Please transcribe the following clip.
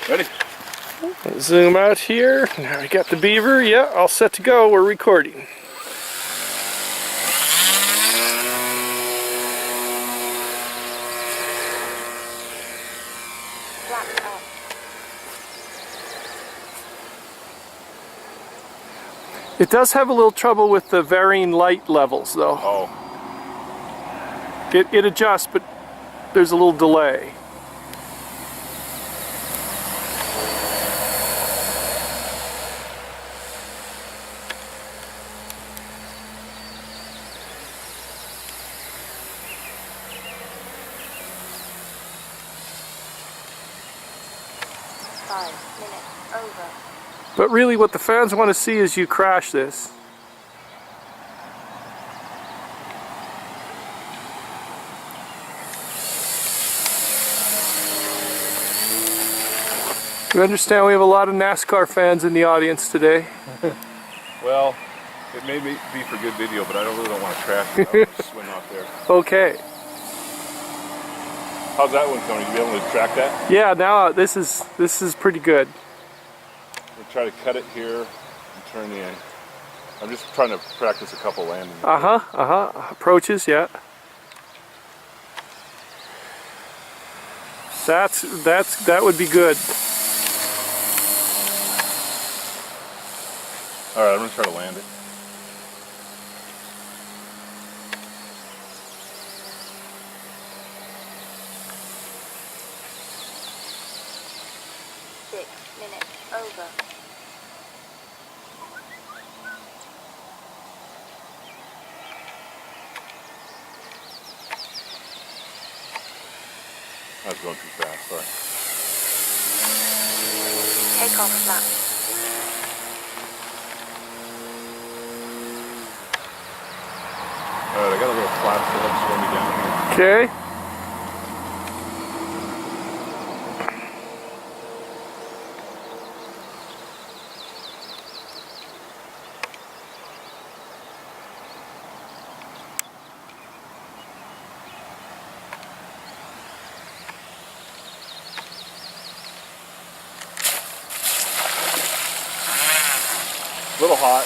Ready? Zoom out here. Now we got the beaver. Yeah, all set to go. We're recording. It does have a little trouble with the varying light levels, though. Oh. It adjusts, but there's a little delay. Over. But really what the fans want to see is you crash this. You understand we have a lot of NASCAR fans in the audience today. Well, it may be for good video, but I really don't want to crash it. I'll just swing off there. Okay. How's that one, Tony? You be able to track that? Yeah, now this is pretty good. We'll try to cut it here and turn in. I'm just trying to practice a couple landings. Approaches, yeah. That would be good. Alright, I'm going to try to land it. Over. I was going too fast, sorry. Take off flat. Alright, I got a little flap to help slow me down here. Okay. A little hot.